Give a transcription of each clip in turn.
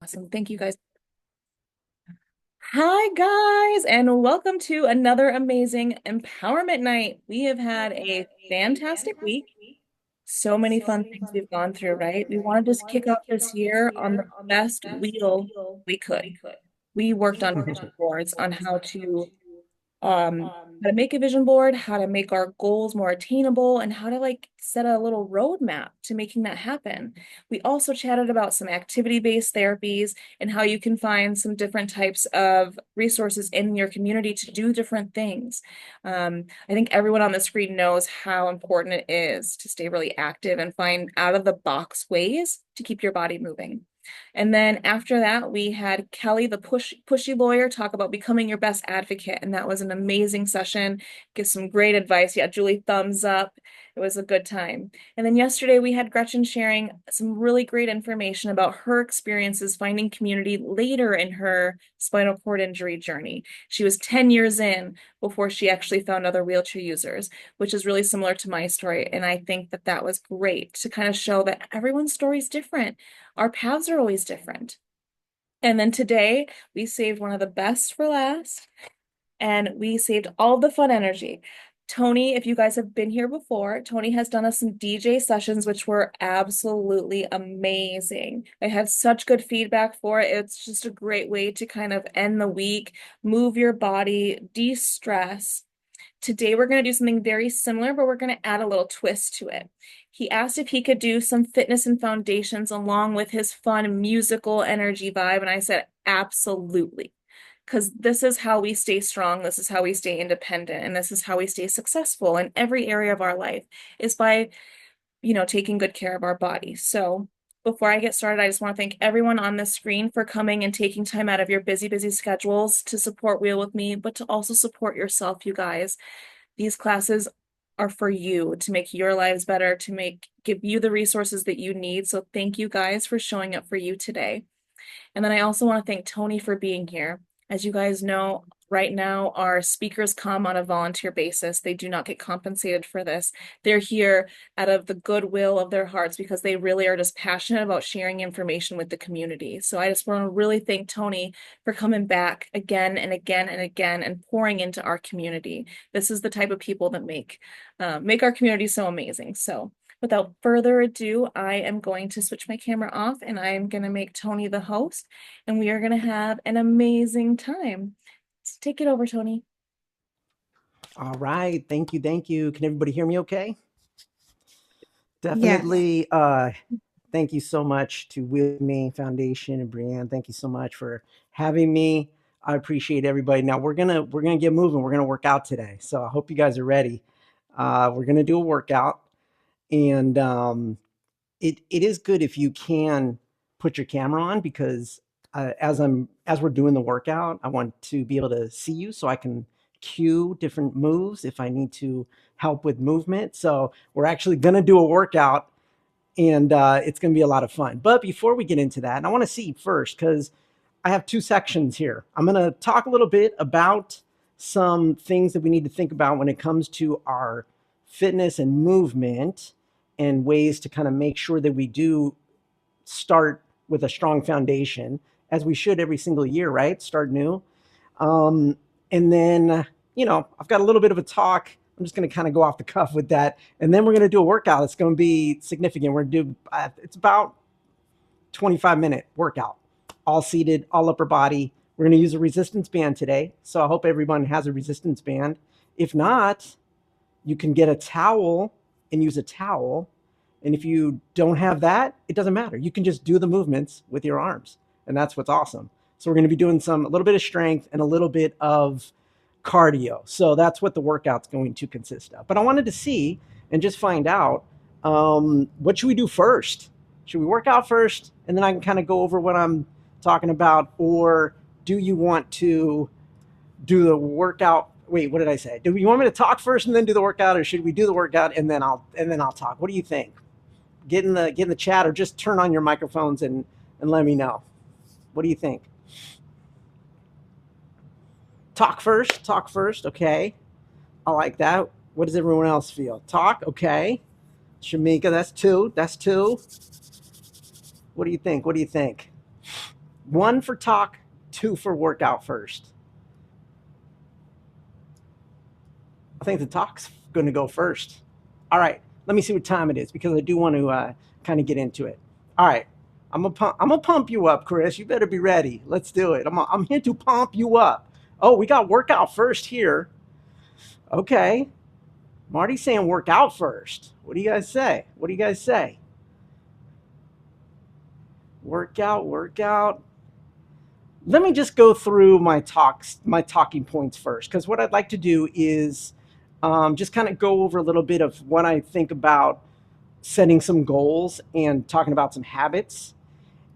Awesome. Thank you guys. Hi, guys, and welcome to another amazing empowerment night. We have had a fantastic week. So many fun things we've gone through, right? We want to just kick off this year on the best wheel we could. We worked on vision boards on how to make a vision board, how to make our goals more attainable, and how to like set a little roadmap to making that happen. We also chatted about some activity-based therapies and how you can find some different types of resources in your community to do different things. I think everyone on the screen knows how important it is to stay really active and find out of the box ways to keep your body moving. And then after that, we had Kelly, the pushy lawyer, talk about becoming your best advocate. And that was an amazing session. Give some great advice. Yeah, Julie, thumbs up. It was a good time. And then yesterday, we had Gretchen sharing some really great information about her experiences finding community later in her spinal cord injury journey. She was 10 years in before she actually found other wheelchair users, which is really similar to my story. And I think that that was great to kind of show that everyone's story is different. Our paths are always different. And then today we saved one of the best for last and we saved all the fun energy. Tony, if you guys have been here before, Tony has done us some DJ sessions, which were absolutely amazing. I had such good feedback for it. It's just a great way to kind of end the week, move your body, de-stress. Today, we're going to do something very similar, but we're going to add a little twist to it. He asked if he could do some fitness and foundations along with his fun musical energy vibe. And I said, absolutely. Because this is how we stay strong. This is how we stay independent. And this is how we stay successful in every area of our life is by, taking good care of our body. So before I get started, I just want to thank everyone on the screen for coming and taking time out of your busy, busy schedules to support Wheel with me, but to also support yourself, you guys. These classes are for you to make your lives better, to give you the resources that you need. So thank you guys for showing up for you today. And then I also want to thank Tony for being here. As you guys know, right now our speakers come on a volunteer basis. They do not get compensated for this. They're here out of the goodwill of their hearts because they really are just passionate about sharing information with the community. So I just want to really thank Tony for coming back again and again and again and pouring into our community. This is the type of people that make our community so amazing. So without further ado, I am going to switch my camera off and I am going to make Tony the host, and we are going to have an amazing time. So take it over, Tony. All right. Thank you. Thank you. Can everybody hear me okay? Yes. Definitely. Thank you so much to With Me Foundation and Brianne. Thank you so much for having me. I appreciate everybody. Now we're gonna get moving. We're gonna work out today. So I hope you guys are ready. We're gonna do a workout, and it is good if you can put your camera on because as we're doing the workout, I want to be able to see you so I can cue different moves if I need to help with movement. So we're actually going to do a workout, and it's going to be a lot of fun. But before we get into that, I want to see first because I have two sections here. I'm going to talk a little bit about some things that we need to think about when it comes to our fitness and movement and ways to kind of make sure that we do start with a strong foundation as we should every single year, right? Start new. And then, I've got a little bit of a talk. I'm just going to kind of go off the cuff with that. And then we're going to do a workout. It's going to be significant. We're going to do, it's about 25-minute workout, all seated, all upper body. We're going to use a resistance band today. So I hope everyone has a resistance band. If not, you can get a towel and use a towel. And if you don't have that, it doesn't matter. You can just do the movements with your arms. And that's what's awesome. So we're going to be doing a little bit of strength and a little bit of cardio. So that's what the workout's going to consist of. But I wanted to see and just find out, what should we do first? Should we work out first? And then I can kind of go over what I'm talking about. Or do you want to do the workout? Wait, what did I say? Do you want me to talk first and then do the workout, or should we do the workout and then I'll talk? What do you think? Get in the chat, or just turn on your microphones and let me know. What do you think? Talk first. Okay. I like that. What does everyone else feel? Talk. Okay. Shamika, that's two. What do you think? One for talk, two for workout first. I think the talk's going to go first. All right, let me see what time it is because I do want to kind of get into it. All right, I'm gonna pump you up, Chris. You better be ready. Let's do it. I'm here to pump you up. Oh, we got workout first here. Okay, Marty's saying workout first. What do you guys say? What do you guys say? Workout, workout. Let me just go through my talking points first, because what I'd like to do is just kind of go over a little bit of what I think about setting some goals and talking about some habits.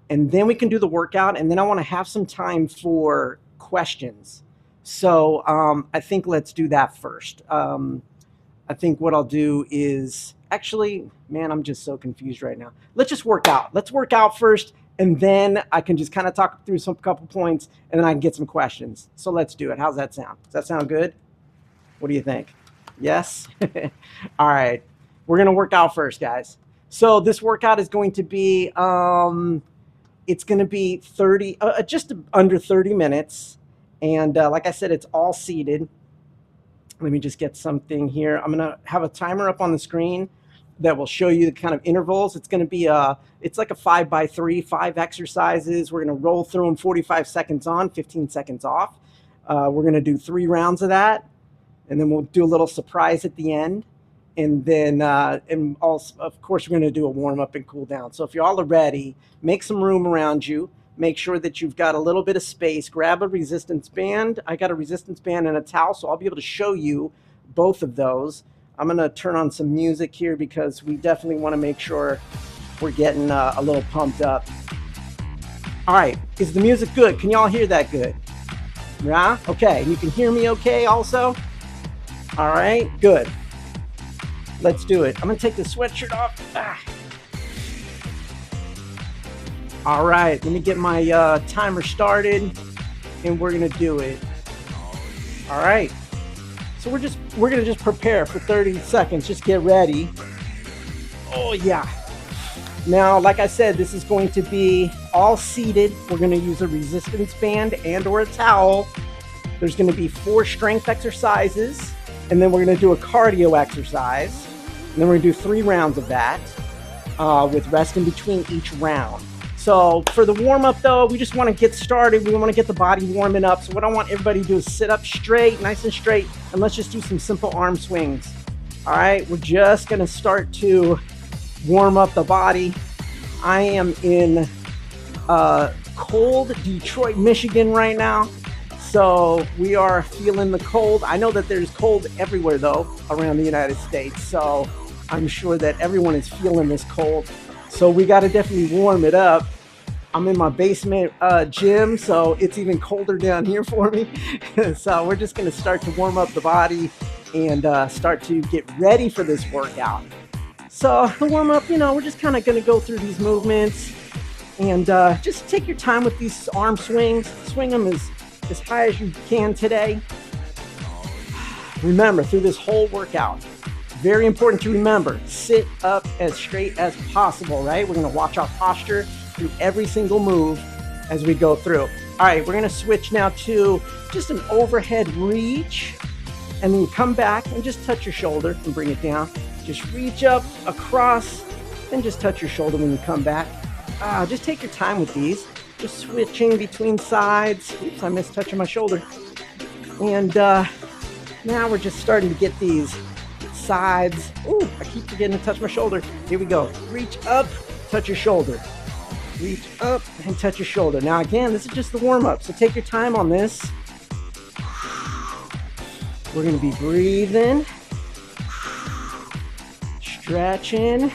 And then we can do the workout. And then I want to have some time for questions. So I think let's do that first. I think what I'll do is actually, man, I'm just so confused right now. Let's just work out. Let's work out first. And then I can just kind of talk through some couple points and then I can get some questions. So let's do it. How's that sound? Does that sound good? What do you think? Yes? All right. We're going to work out first, guys. So this workout is going to be, it's going to be 30, just under 30 minutes. And like I said, it's all seated. Let me just get something here. I'm going to have a timer up on the screen that will show you the kind of intervals. It's going to be it's like a 5x3, 5 exercises. We're going to roll through them 45 seconds on, 15 seconds off. We're going to do 3 rounds of that. And then we'll do a little surprise at the end. And then, and also, of course, we're going to do a warm up and cool down. So if you all are ready, make some room around you. Make sure that you've got a little bit of space. Grab a resistance band. I got a resistance band and a towel, so I'll be able to show you both of those. I'm going to turn on some music here because we definitely want to make sure we're getting a little pumped up. All right. Is the music good? Can y'all hear that good? Yeah? Okay. You can hear me okay also? All right. Good. Let's do it. I'm going to take the sweatshirt off. All right. Let me get my timer started and we're going to do it. All right. So we're going to just prepare for 30 seconds. Just get ready. Oh, yeah. Now, like I said, this is going to be all seated. We're going to use a resistance band and or a towel. There's going to be 4 strength exercises, and then we're going to do a cardio exercise. And then we're going to do 3 rounds of that with rest in between each round. So for the warm-up, though, we just want to get started. We want to get the body warming up. So what I want everybody to do is sit up straight, nice and straight, and let's just do some simple arm swings. All right, we're just going to start to warm up the body. I am in cold Detroit, Michigan right now. So we are feeling the cold. I know that there's cold everywhere, though, around the United States. So I'm sure that everyone is feeling this cold. So we got to definitely warm it up. I'm in my basement gym, so it's even colder down here for me. So we're just going to start to warm up the body and start to get ready for this workout. So the warm up, we're just kind of going to go through these movements and just take your time with these arm swings. Swing them as high as you can today. Remember, through this whole workout, very important to remember, sit up as straight as possible, right? We're going to watch our posture through every single move as we go through. All right, we're going to switch now to just an overhead reach, and then you come back and just touch your shoulder and bring it down. Just reach up, across, and just touch your shoulder when you come back. Just take your time with these. Just switching between sides. Oops, I missed touching my shoulder. And now we're just starting to get these sides. Ooh, I keep forgetting to touch my shoulder. Here we go. Reach up, touch your shoulder. Reach up and touch your shoulder. Now again, this is just the warm-up, so take your time on this. We're going to be breathing, stretching,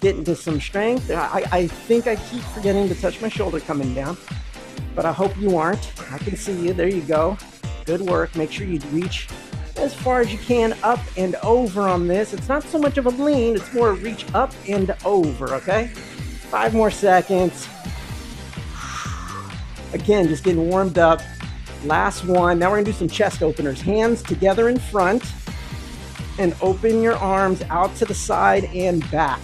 getting to some strength. I think I keep forgetting to touch my shoulder coming down, but I hope you aren't. I can see you. There you go. Good work. Make sure you reach as far as you can up and over on this. It's not so much of a lean, it's more a reach up and over, okay? 5 more seconds. Again, just getting warmed up. Last one. Now we're gonna do some chest openers. Hands together in front and open your arms out to the side and back.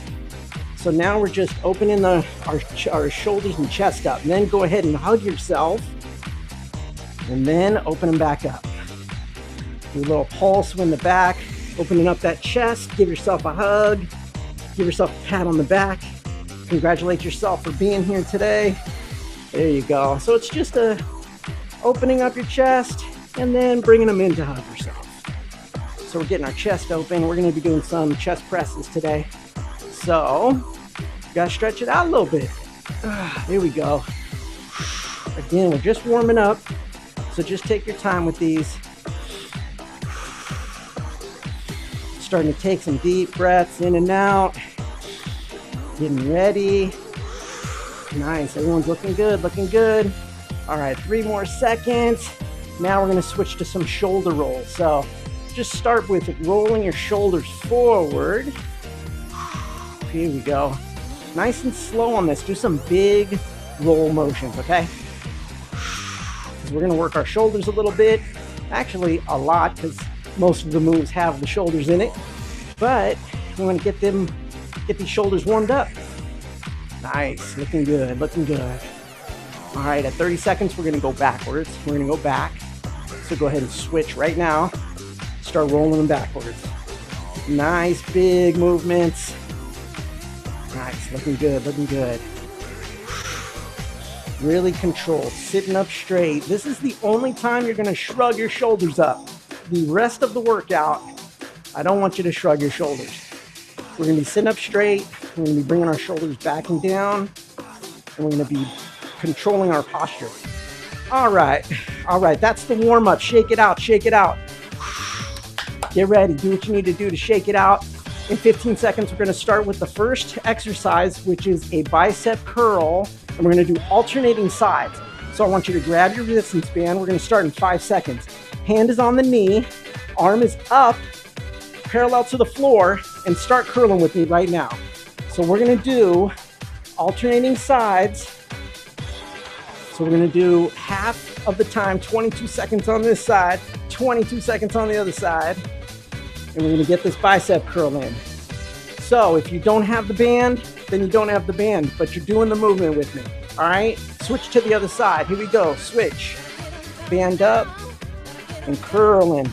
So So now we're just opening our shoulders and chest up. And then go ahead and hug yourself. And then open them back up. Do a little pulse in the back, opening up that chest. Give yourself a hug. Give yourself a pat on the back. Congratulate yourself for being here today. There you go. So it's just opening up your chest and then bringing them in to hug yourself. So we're getting our chest open. We're going to be doing some chest presses today. So you got to stretch it out a little bit. Here we go. Again, we're just warming up. So just take your time with these. Starting to take some deep breaths in and out. Getting ready. Nice, everyone's looking good, looking good. All right, 3 more seconds. Now we're gonna switch to some shoulder rolls. So just start with rolling your shoulders forward. Here we go. Nice and slow on this. Do some big roll motions, okay? We're gonna work our shoulders a little bit, actually a lot, because most of the moves have the shoulders in it, but we want to get these shoulders warmed up. Nice, looking good, looking good. All right, at 30 seconds, we're gonna go backwards. We're gonna go back. So go ahead and switch right now. Start rolling them backwards. Nice, big movements. Nice, looking good, looking good. Really controlled, sitting up straight. This is the only time you're gonna shrug your shoulders up. The rest of the workout, I don't want you to shrug your shoulders. We're gonna be sitting up straight. We're gonna be bringing our shoulders back and down. And we're gonna be controlling our posture. All right, that's the warm up. Shake it out, shake it out. Get ready, do what you need to do to shake it out. In 15 seconds, we're gonna start with the first exercise, which is a bicep curl. And we're gonna do alternating sides. So I want you to grab your resistance band. We're gonna start in 5 seconds. Hand is on the knee, arm is up, parallel to the floor, and start curling with me right now. So we're gonna do alternating sides. So we're gonna do half of the time, 22 seconds on this side, 22 seconds on the other side, and we're gonna get this bicep curl in. So if you don't have the band, then you don't have the band, but you're doing the movement with me, all right? Switch to the other side, here we go, switch. Band up and curling.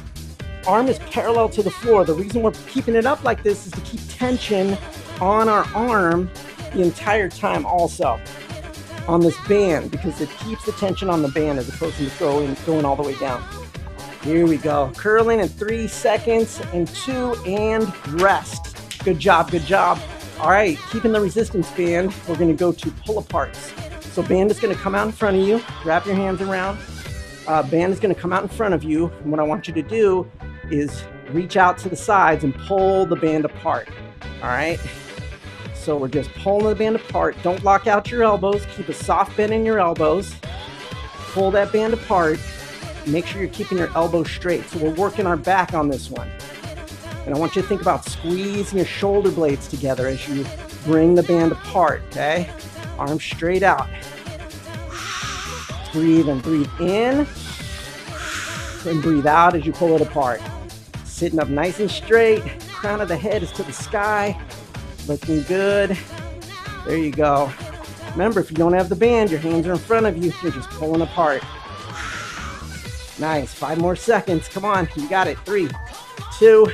Arm is parallel to the floor. The reason we're keeping it up like this is to keep tension on our arm the entire time also, on this band, because it keeps the tension on the band as opposed to going all the way down. Here we go, curling in 3 seconds, and 2, and rest. Good job, good job. All right, keeping the resistance band, we're gonna go to pull aparts. So band is gonna come out in front of you, wrap your hands around. Band is gonna come out in front of you, and what I want you to do is reach out to the sides and pull the band apart, all right? So we're just pulling the band apart. Don't lock out your elbows, keep a soft bend in your elbows. Pull that band apart, make sure you're keeping your elbows straight. So we're working our back on this one. And I want you to think about squeezing your shoulder blades together as you bring the band apart, okay? Arms straight out. Breathe and breathe in. And breathe out as you pull it apart. Sitting up nice and straight. Crown of the head is to the sky. Looking good. There you go. Remember, if you don't have the band, your hands are in front of you. You're just pulling apart. Nice. 5 more seconds. Come on. You got it. 3, 2,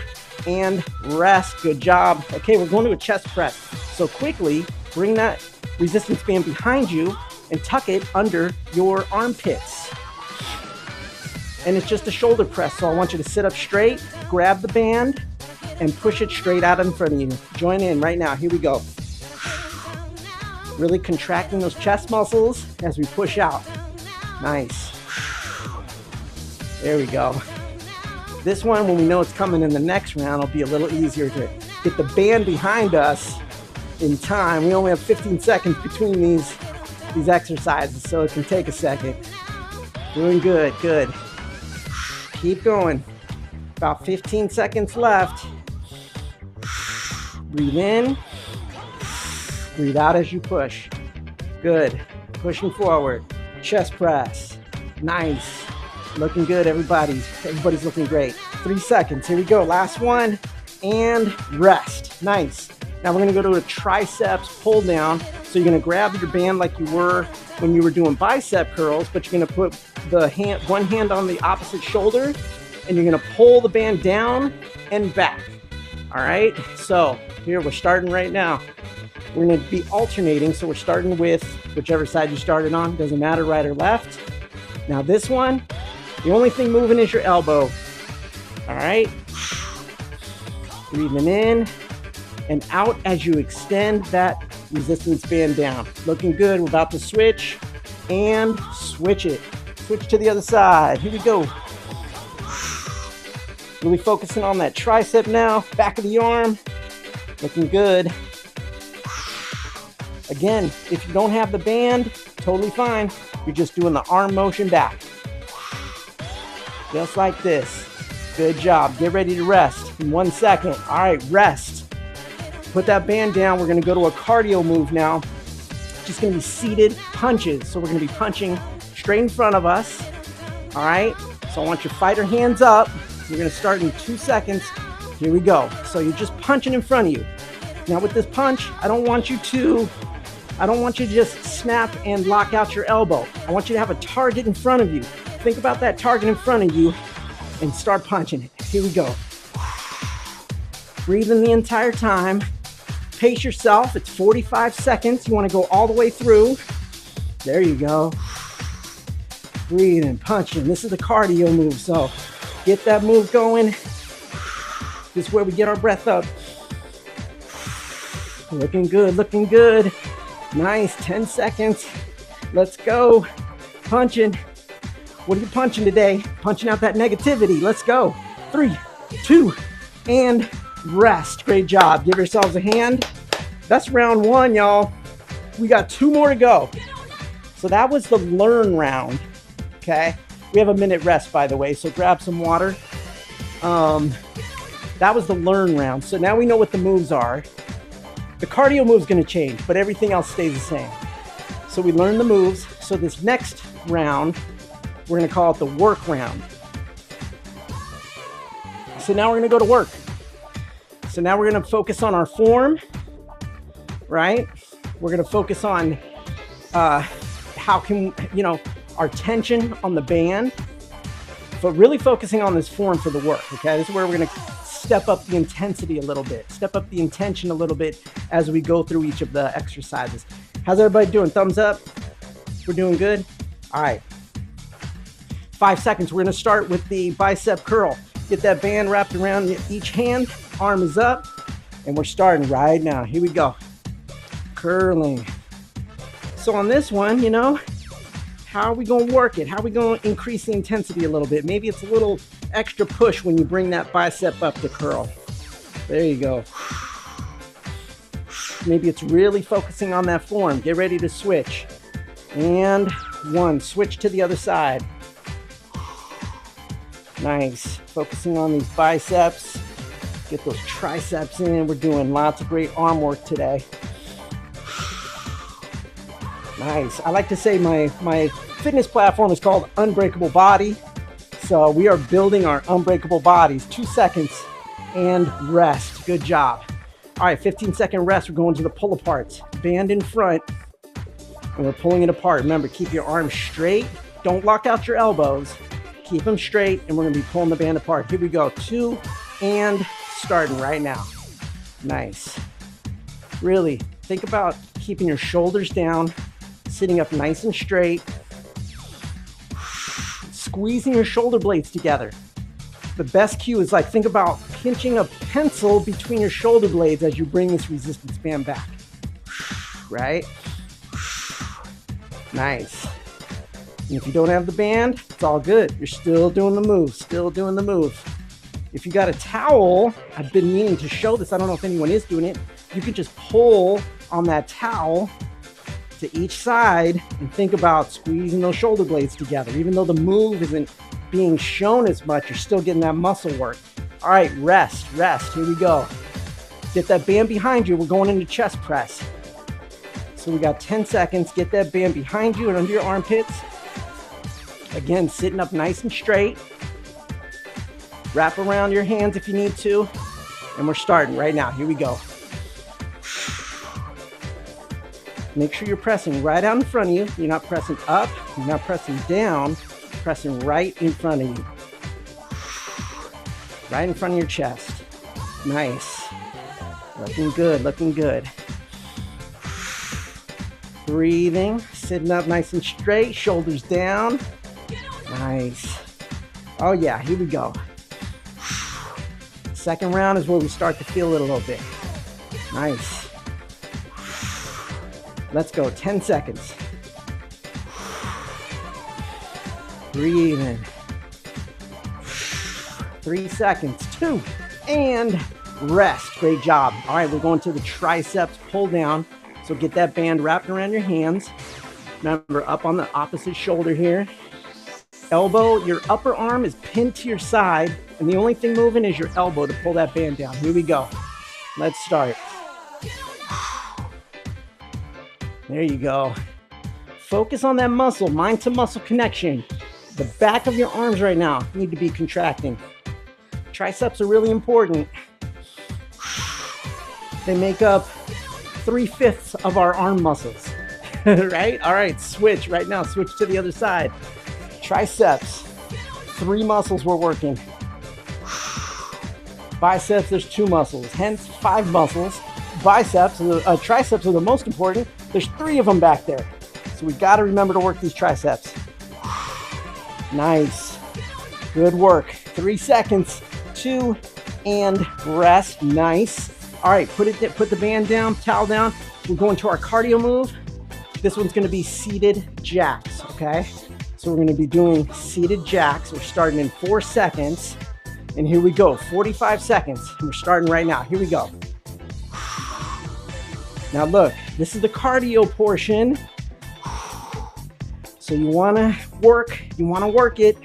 and rest. Good job. Okay, we're going to a chest press. So quickly bring that resistance band behind you and tuck it under your armpits. And it's just a shoulder press. So I want you to sit up straight, grab the band, and push it straight out in front of you. Join in right now. Here we go. Really contracting those chest muscles as we push out. Nice. There we go. This one, when we know it's coming in the next round, will be a little easier to get the band behind us in time. We only have 15 seconds between these exercises, so it can take a second. Doing good, good. Keep going. About 15 seconds left. Breathe in. Breathe out as you push. Good. Pushing forward. Chest press. Nice. Looking good, everybody. Everybody's looking great. 3 seconds. Here we go. Last one. And rest. Nice. Now we're gonna go to a triceps pull down. So you're gonna grab your band like you were when you were doing bicep curls, but you're gonna put one hand on the opposite shoulder, and you're gonna pull the band down and back. All right, so here we're starting right now. We're gonna be alternating, so we're starting with whichever side you started on, doesn't matter, right or left. Now this one, the only thing moving is your elbow. All right, breathing in and out as you extend that resistance band down. Looking good. We're about to switch and switch it. Switch to the other side. Here we go. Really focusing on that tricep now, back of the arm. Looking good. Again, if you don't have the band, totally fine. You're just doing the arm motion back. Just like this. Good job. Get ready to rest in 1 second. All right, rest. Put that band down. We're gonna go to a cardio move now. Just gonna be seated punches. So we're gonna be punching straight in front of us. All right, so I want your fighter hands up. We're gonna start in 2 seconds. Here we go. So you're just punching in front of you. Now with this punch, I don't want you to just snap and lock out your elbow. I want you to have a target in front of you. Think about that target in front of you and start punching it. Here we go. Breathing the entire time. Pace yourself. It's 45 seconds. You want to go all the way through. There you go. Breathing, punching. This is the cardio move, so get that move going. This is where we get our breath up. Looking good, looking good. Nice, 10 seconds. Let's go. Punching. What are you punching today? Punching out that negativity. Let's go. 3, 2, and rest. Great job. Give yourselves a hand. That's round 1, y'all. We got 2 more to go. So that was the learn round. Okay. We have a minute rest, by the way, so grab some water. That was the learn round. So now we know what the moves are. The cardio move's going to change, but everything else stays the same. So we learned the moves. So this next round, we're going to call it the work round. So now we're going to go to work. So now we're going to focus on our form, right? We're going to focus on how can, our tension on the band, but really focusing on this form for the work, okay? This is where we're going to step up the intensity a little bit, step up the intention a little bit as we go through each of the exercises. How's everybody doing? Thumbs up? We're doing good? All right. 5 seconds. We're going to start with the bicep curl. Get that band wrapped around each hand. Arm is up. And we're starting right now. Here we go. Curling. So on this one, how are we going to work it? How are we going to increase the intensity a little bit? Maybe it's a little extra push when you bring that bicep up to curl. There you go. Maybe it's really focusing on that form. Get ready to switch. And 1. Switch to the other side. Nice. Focusing on these biceps. Get those triceps in. We're doing lots of great arm work today. Nice. I like to say my fitness platform is called Unbreakable Body. So we are building our unbreakable bodies. 2 seconds and rest. Good job. All right, 15-second rest. We're going to the pull aparts. Band in front and we're pulling it apart. Remember, keep your arms straight. Don't lock out your elbows. Keep them straight and we're going to be pulling the band apart. Here we go. 2 and starting right now. Nice. Really think about keeping your shoulders down, sitting up nice and straight, squeezing your shoulder blades together. The best cue is think about pinching a pencil between your shoulder blades as you bring this resistance band back. Right? Nice. And if you don't have the band, it's all good. You're still doing the move, still doing the move. If you got a towel, I've been meaning to show this. I don't know if anyone is doing it. You can just pull on that towel to each side and think about squeezing those shoulder blades together. Even though the move isn't being shown as much, you're still getting that muscle work. All right, rest. Here we go. Get that band behind you. We're going into chest press. So we got 10 seconds. Get that band behind you and under your armpits. Again, sitting up nice and straight. Wrap around your hands if you need to. And we're starting right now. Here we go. Make sure you're pressing right out in front of you. You're not pressing up, you're not pressing down, pressing right in front of you. Right in front of your chest. Nice. Looking good, looking good. Breathing, sitting up nice and straight, shoulders down. Nice. Oh yeah, here we go. Second round is where we start to feel it a little bit. Nice. Let's go, 10 seconds. Breathing. 3 seconds, 2, and rest. Great job. All right, we're going to the triceps pull down. So get that band wrapped around your hands. Remember, up on the opposite shoulder here. Elbow, your upper arm is pinned to your side, and the only thing moving is your elbow to pull that band down. Here we go. Let's start. There you go. Focus on that muscle, mind to muscle connection. The back of your arms right now need to be contracting. Triceps are really important. They make up 3/5 of our arm muscles, right? All right, switch right now. Switch to the other side. Triceps, 3 muscles we're working. Biceps, there's 2 muscles, hence 5 muscles. Biceps, triceps are the most important. There's 3 of them back there. So we got to remember to work these triceps. Nice. Good work. 3 seconds. 2, and rest. Nice. All right, put the band down, towel down. We're going to our cardio move. This one's going to be seated jacks, okay? So we're going to be doing seated jacks. We're starting in 4 seconds. And here we go, 45 seconds. We're starting right now. Here we go. Now look, this is the cardio portion. So you want to work it.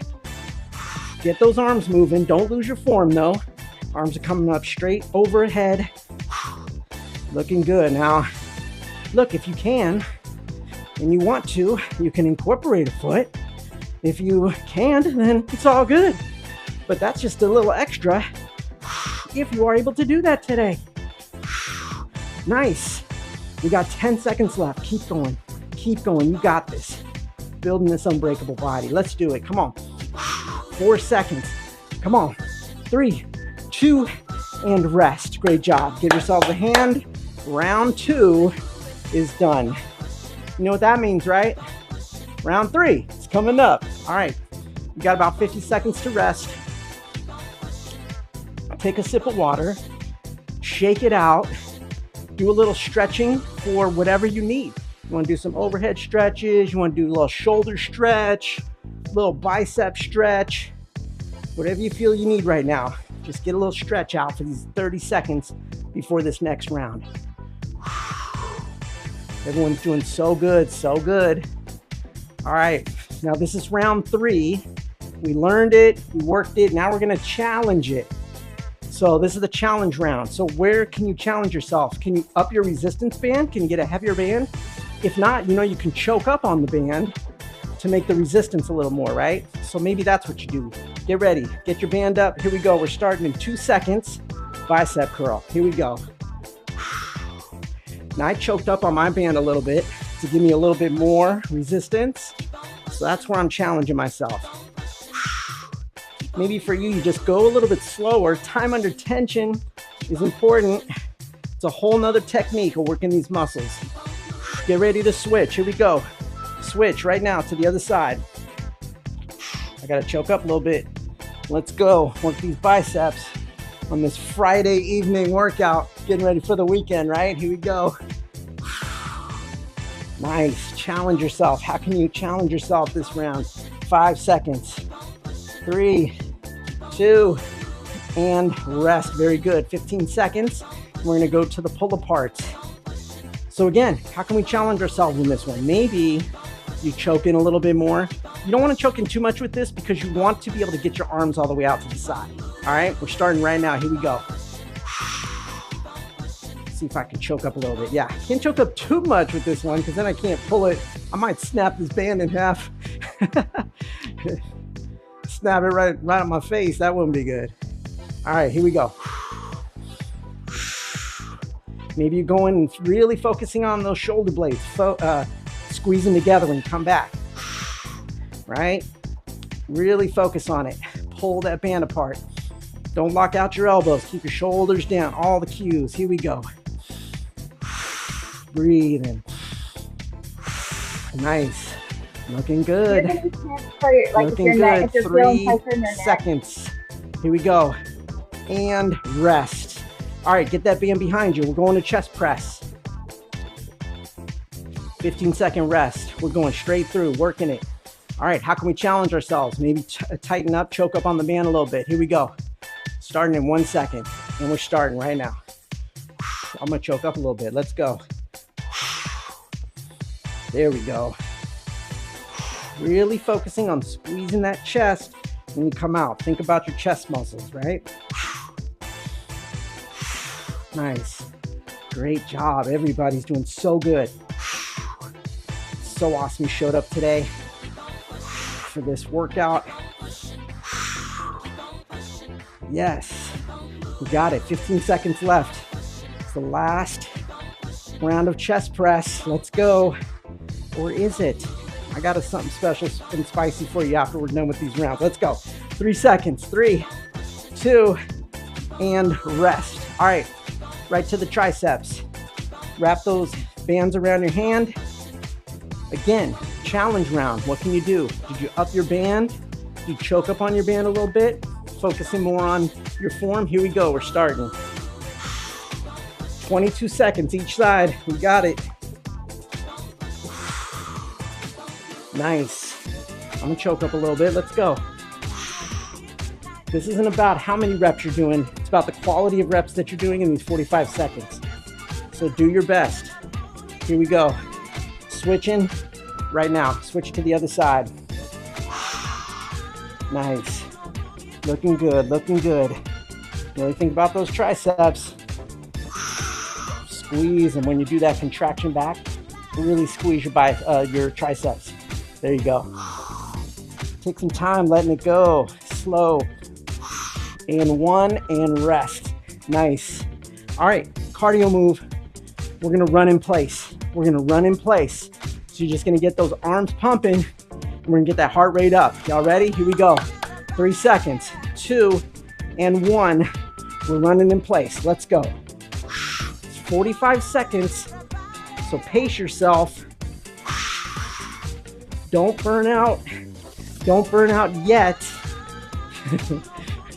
Get those arms moving. Don't lose your form though. Arms are coming up straight overhead. Looking good. Now, look, if you can and you want to, you can incorporate a foot. If you can't, then it's all good. But that's just a little extra if you are able to do that today. Nice. We got 10 seconds left. Keep going. Keep going. You got this. Building this unbreakable body. Let's do it. Come on. 4 seconds. Come on. 3, 2, and rest. Great job. Give yourselves a hand. Round 2 is done. You know what that means, right? Round 3 is coming up. All right. We got about 50 seconds to rest. Take a sip of water. Shake it out. Do a little stretching for whatever you need. You want to do some overhead stretches. You want to do a little shoulder stretch, little bicep stretch, whatever you feel you need right now. Just get a little stretch out for these 30 seconds before this next round. Everyone's doing so good, so good. All right, now this is round 3. We learned it, we worked it, now we're gonna challenge it. So this is the challenge round. So where can you challenge yourself? Can you up your resistance band? Can you get a heavier band? If not, you know, you can choke up on the band to make the resistance a little more, right? So maybe that's what you do. Get ready, get your band up. Here we go, we're starting in 2 seconds. Bicep curl, here we go. Now I choked up on my band a little bit to give me a little bit more resistance. So that's where I'm challenging myself. Maybe for you, you just go a little bit slower. Time under tension is important. It's a whole nother technique of working these muscles. Get ready to switch. Here we go. Switch right now to the other side. I gotta choke up a little bit. Let's go. Work these biceps on this Friday evening workout. Getting ready for the weekend, right? Here we go. Nice. Challenge yourself. How can you challenge yourself this round? 5 seconds. 3, 2, and rest. Very good. 15 seconds. We're gonna go to the pull aparts. So again, how can we challenge ourselves in this one? Maybe you choke in a little bit more. You don't want to choke in too much with this because you want to be able to get your arms all the way out to the side. All right, we're starting right now. Here we go. See if I can choke up a little bit. Yeah, I can't choke up too much with this one because then I can't pull it. I might snap this band in half. Snap it right on my face. That wouldn't be good. All right, here we go. Maybe you're going and really focusing on those shoulder blades, squeezing together when you come back, right? Really focus on it. Pull that band apart. Don't lock out your elbows. Keep your shoulders down. All the cues. Here we go. Breathe in. Nice. Looking good. Looking good. 3 seconds. Here we go. And rest. All right, get that band behind you. We're going to chest press. 15-second rest. We're going straight through, working it. All right, how can we challenge ourselves? Maybe tighten up, choke up on the band a little bit. Here we go. Starting in 1 second, and we're starting right now. I'm gonna choke up a little bit. Let's go. There we go. Really focusing on squeezing that chest when you come out. Think about your chest muscles, right? Nice. Great job. Everybody's doing so good. So awesome you showed up today for this workout. Yes, we got it. 15 seconds left. It's the last round of chest press. Let's go. Or is it? I got something special and spicy for you after we're done with these rounds. Let's go. 3 seconds. 3, 2, and rest. All right, right to the triceps. Wrap those bands around your hand. Again, challenge round. What can you do? Did you up your band? Did you choke up on your band a little bit? Focusing more on your form. Here we go. We're starting. 22 seconds each side. We got it. Nice. I'm gonna choke up a little bit. Let's go. This isn't about how many reps you're doing. It's about the quality of reps that you're doing in these 45 seconds. So do your best. Here we go. Switching right now. Switch to the other side. Nice. Looking good, looking good. Really think about those triceps. Squeeze, and when you do that contraction back, really squeeze your triceps. There you go. Take some time letting it go. Slow. And 1, and rest. Nice. All right, cardio move. We're gonna run in place. We're gonna run in place. So you're just gonna get those arms pumping, and we're gonna get that heart rate up. Y'all ready? Here we go. 3 seconds, 2, and 1. We're running in place. Let's go. It's 45 seconds, so pace yourself. Don't burn out. Don't burn out yet.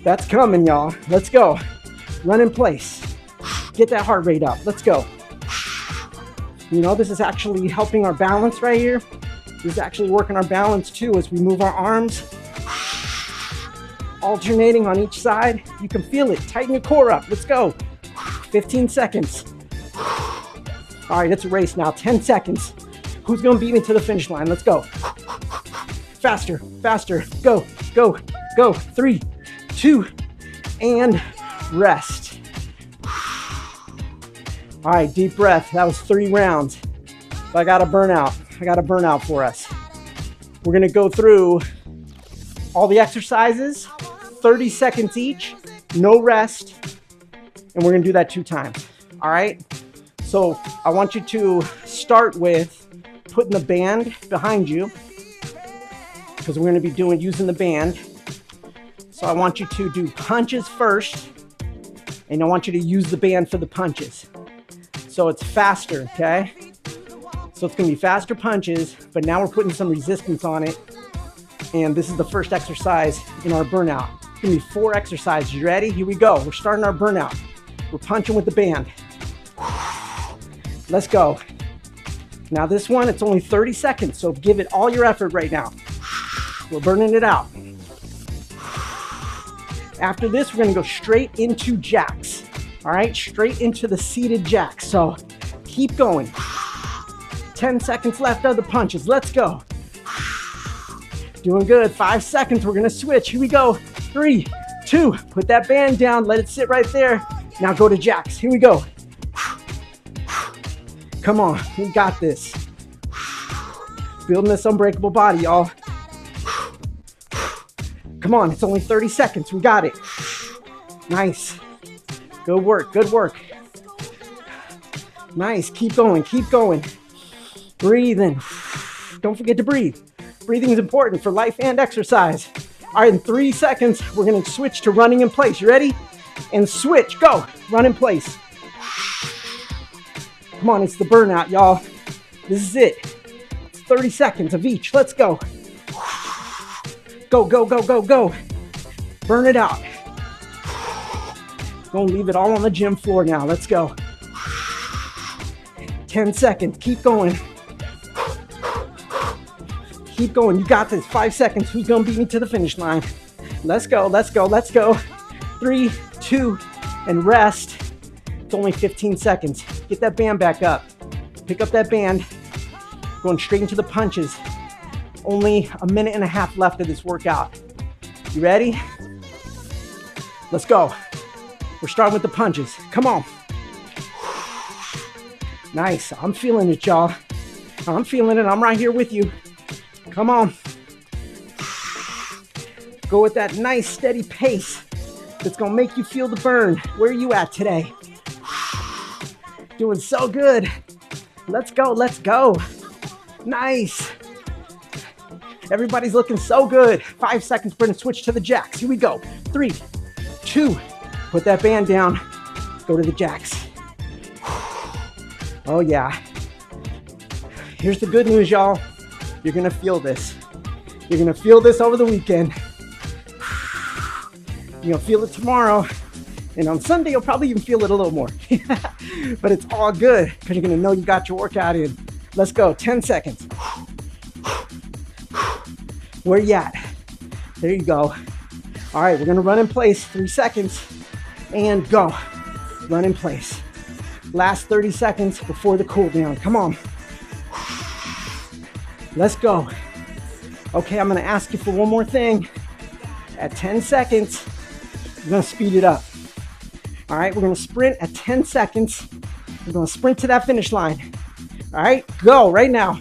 That's coming, y'all. Let's go. Run in place. Get that heart rate up. Let's go. You know, this is actually helping our balance right here. This is actually working our balance too as we move our arms. Alternating on each side. You can feel it. Tighten your core up. Let's go. 15 seconds. All right, it's a race now. 10 seconds. Who's going to beat me to the finish line? Let's go. Faster, faster. Go, go, go. 3, 2, and rest. All right, deep breath. That was 3 rounds. But I got a burnout. I got a burnout for us. We're going to go through all the exercises, 30 seconds each, no rest, and we're going to do that 2 times. All right? So I want you to start with putting the band behind you, because we're going to be using the band. So I want you to do punches first, and I want you to use the band for the punches. So it's faster, okay? So it's going to be faster punches, but now we're putting some resistance on it. And this is the first exercise in our burnout. It's going to be 4 exercises. You ready? Here we go. We're starting our burnout. We're punching with the band. Let's go. Now this one, it's only 30 seconds, so give it all your effort right now. We're burning it out. After this, we're going to go straight into jacks. All right, straight into the seated jacks. So keep going. 10 seconds left of the punches. Let's go. Doing good. 5 seconds. We're going to switch. Here we go. 3, 2. Put that band down. Let it sit right there. Now go to jacks. Here we go. Come on. We got this. Building this unbreakable body, y'all. Come on. It's only 30 seconds. We got it. Nice. Good work. Good work. Nice. Keep going. Keep going. Breathe in. Don't forget to breathe. Breathing is important for life and exercise. All right, in 3 seconds, we're going to switch to running in place. You ready? And switch. Go. Run in place. Come on, it's the burnout, y'all. This is it. It's 30 seconds of each. Let's go. Go, go, go, go, go. Burn it out. Don't leave it all on the gym floor now. Let's go. 10 seconds. Keep going. Keep going. You got this. 5 seconds. Who's going to beat me to the finish line? Let's go. Let's go. Let's go. 3, 2, and rest. It's only 15 seconds. Get that band back up. Pick up that band. Going straight into the punches. Only a minute and a half left of this workout. You ready? Let's go. We're starting with the punches. Come on. Nice. I'm feeling it, y'all. I'm feeling it. I'm right here with you. Come on. Go with that nice steady pace that's going to make you feel the burn. Where are you at today? Doing so good. Let's go. Let's go. Nice. Everybody's looking so good. 5 seconds. We're going to switch to the jacks. Here we go. 3, 2. Put that band down. Go to the jacks. Oh, yeah. Here's the good news, y'all. You're going to feel this. You're going to feel this over the weekend. You're going to feel it tomorrow. And on Sunday, you'll probably even feel it a little more. But it's all good because you're going to know you got your workout in. Let's go. 10 seconds. Where you at? There you go. All right, we're going to run in place. 3 seconds. And go. Run in place. Last 30 seconds before the cool down. Come on. Let's go. Okay, I'm going to ask you for one more thing. At 10 seconds, we're going to speed it up. All right, we're going to sprint at 10 seconds. We're going to sprint to that finish line. All right, go right now.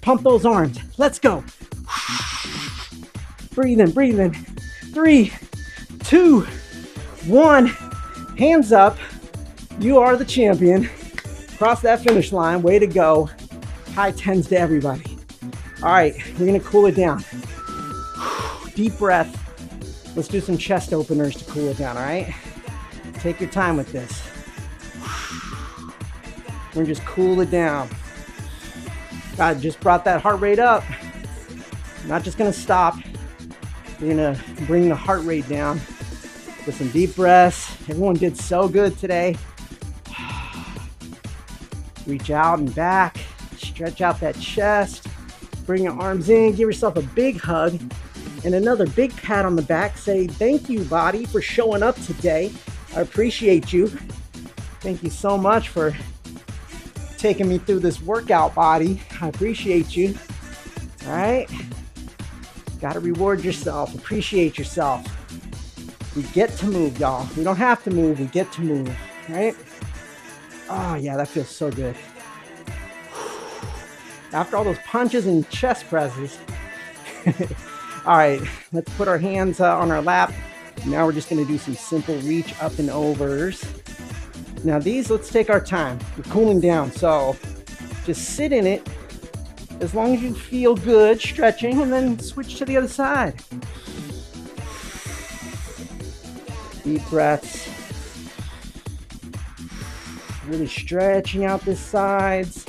Pump those arms. Let's go. Breathe in, breathe in. 3, 2, 1. Hands up. You are the champion. Cross that finish line. Way to go. High tens to everybody. All right, we're going to cool it down. Deep breath. Let's do some chest openers to cool it down, all right? Take your time with this. We're going to just cool it down. God, just brought that heart rate up. Not just going to stop. We're going to bring the heart rate down with some deep breaths. Everyone did so good today. Reach out and back. Stretch out that chest. Bring your arms in. Give yourself a big hug. And another big pat on the back. Say, thank you, body, for showing up today. I appreciate you. Thank you so much for taking me through this workout, body. I appreciate you. All right? Got to reward yourself. Appreciate yourself. We get to move, y'all. We don't have to move. We get to move. Right? Oh, yeah, that feels so good. After all those punches and chest presses. All right, let's put our hands on our lap. Now we're just going to do some simple reach up and overs. Now these, let's take our time. We're cooling down, so just sit in it as long as you feel good, stretching, and then switch to the other side. Deep breaths. Really stretching out the sides.